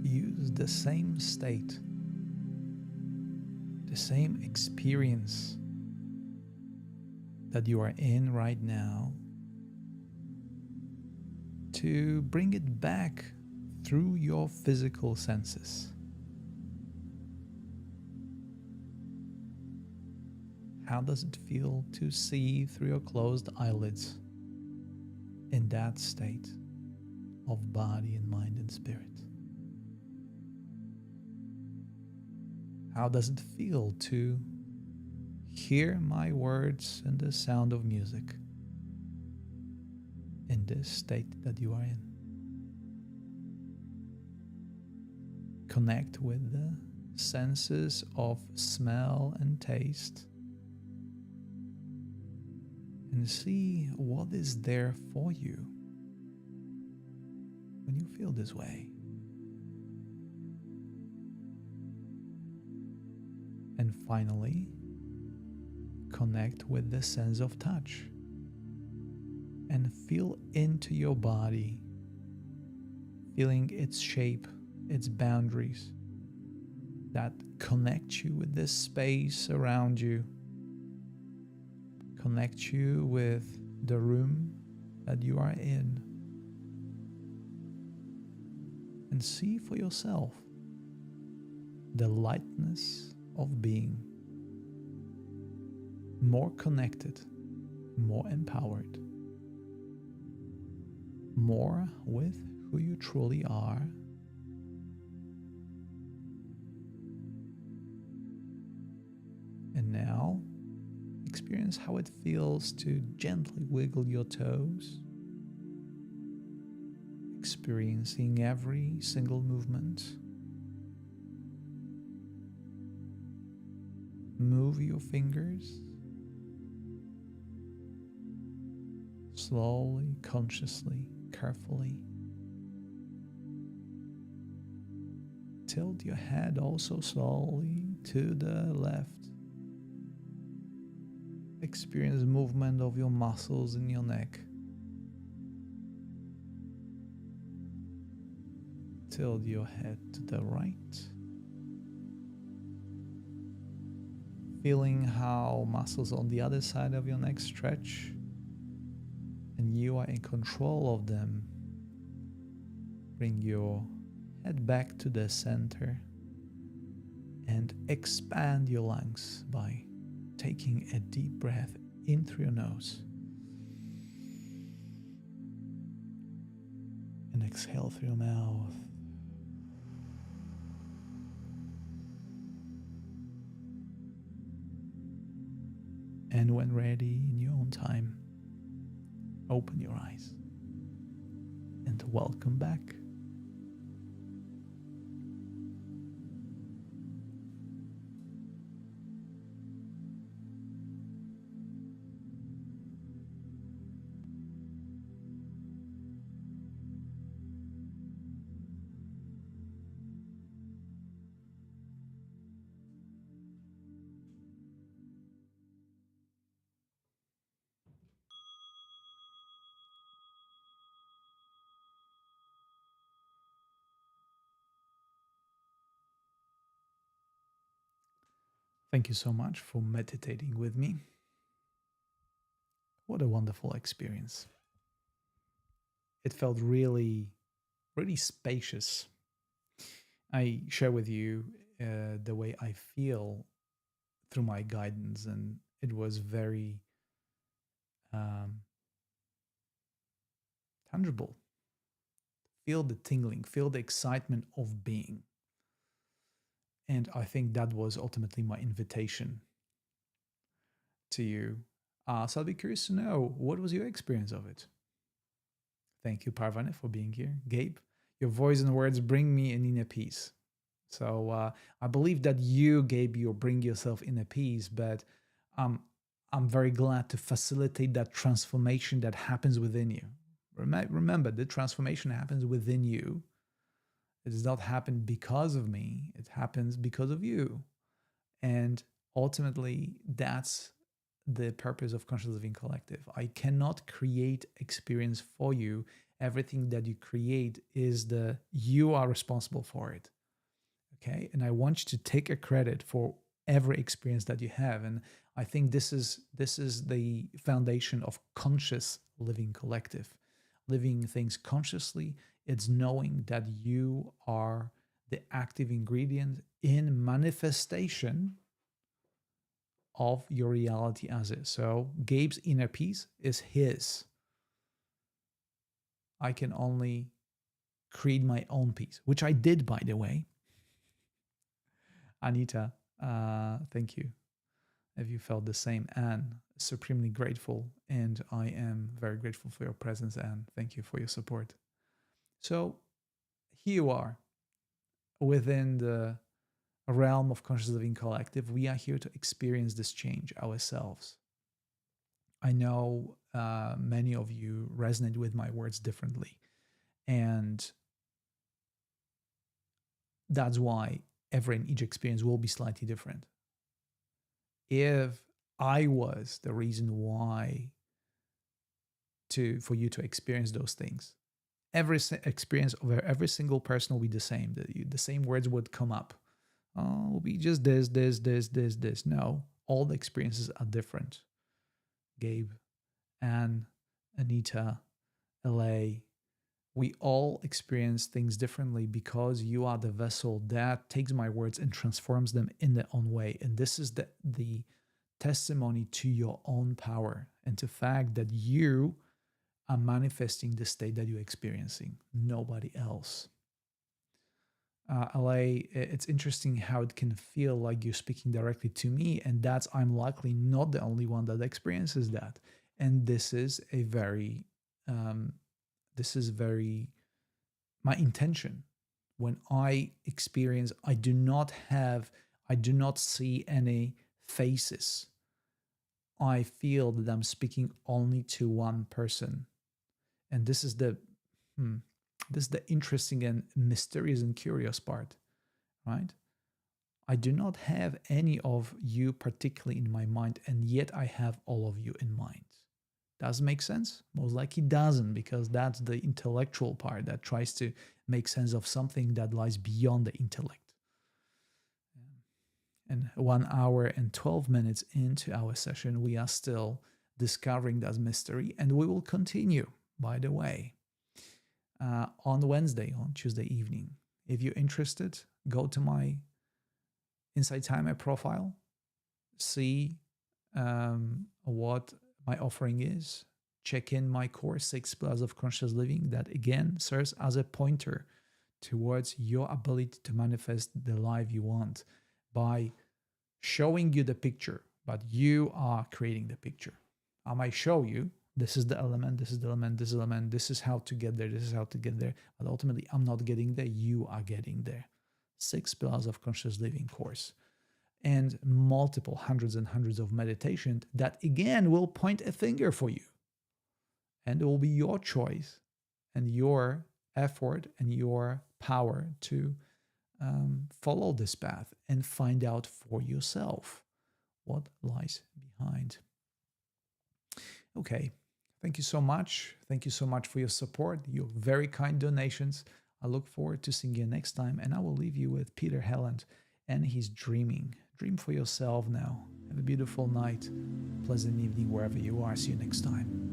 Use the same state, the same experience that you are in right now to bring it back through your physical senses. How does it feel to see through your closed eyelids in that state of body and mind and spirit? How does it feel to hear my words and the sound of music in this state that you are in? Connect with the senses of smell and taste and see what is there for you when you feel this way. And finally, connect with the sense of touch and feel into your body, feeling its shape, its boundaries that connect you with this space around you, connect you with the room that you are in, and see for yourself the lightness of being more connected, more empowered, more with who you truly are, and now experience how it feels to gently wiggle your toes, experiencing every single movement. Move your fingers slowly, consciously, carefully. Tilt your head also slowly to the left. Experience movement of your muscles in your neck. Tilt your head to the right. Feeling how muscles on the other side of your neck stretch and you are in control of them. Bring your head back to the center and expand your lungs by taking a deep breath in through your nose and exhale through your mouth. And when ready, in your own time, open your eyes and welcome back. Thank you so much for meditating with me. What a wonderful experience. It felt really, really spacious. I share with you the way I feel through my guidance, and it was very tangible. Feel the tingling, feel the excitement of being. And I think that was ultimately my invitation to you. So I'll be curious to know, what was your experience of it? Thank you, Parvane, for being here. Gabe, your voice and words bring me an inner peace. So I believe that you, Gabe, you'll bring yourself inner peace, but I'm very glad to facilitate that transformation that happens within you. Remember, the transformation happens within you. It does not happen because of me. It happens because of you. And Ultimately, that's the purpose of Conscious Living Collective. I cannot create experience for you. Everything that you create is you are responsible for it. Okay. And I want you to take a credit for every experience that you have. And I think this is the foundation of Conscious Living Collective. Living things consciously, it's knowing that you are the active ingredient in manifestation of your reality as is. So Gabe's inner peace is his. I can only create my own peace, which I did, by the way. Anita, thank you. If you felt the same, Anne, supremely grateful. And I am very grateful for your presence, Anne. Thank you for your support. So here you are within the realm of Conscious Living Collective. We are here to experience this change ourselves. I know many of you resonate with my words differently. And that's why every and each experience will be slightly different. If I was the reason why for you to experience those things, every experience of every single person will be the same. The same words would come up. Oh, it'll be just this. No, all the experiences are different. Gabe, Anne, Anita, LA, we all experience things differently because you are the vessel that takes my words and transforms them in their own way. And this is the testimony to your own power and to the fact that you are manifesting the state that you're experiencing, nobody else. LA, it's interesting how it can feel like you're speaking directly to me, and that's I'm likely not the only one that experiences that. And this is very my intention. When I experience, I do not see any faces. I feel that I'm speaking only to one person. And this is the interesting and mysterious and curious part, right? I do not have any of you particularly in my mind, and yet I have all of you in mind. Does it make sense? Most likely doesn't, because that's the intellectual part that tries to make sense of something that lies beyond the intellect. And 1 hour and 12 minutes into our session, we are still discovering that mystery, and we will continue, by the way, on Wednesday, on Tuesday evening. If you're interested, go to my Inside Timer profile, see what my offering is. Check in my course, 6 Pillars of Conscious Living, that again serves as a pointer towards your ability to manifest the life you want by showing you the picture, but you are creating the picture. I might show you, this is the element, this is the element, this is the element, this is how to get there, this is how to get there, but ultimately I'm not getting there, you are getting there. 6 Pillars of Conscious Living course. And multiple hundreds and hundreds of meditations that again will point a finger for you. And it will be your choice and your effort and your power to follow this path and find out for yourself what lies behind. Okay, thank you so much. Thank you so much for your support, your very kind donations. I look forward to seeing you next time, and I will leave you with Peter Helland and his dreaming. Dream for yourself now. Have a beautiful night, pleasant evening wherever you are. See you next time.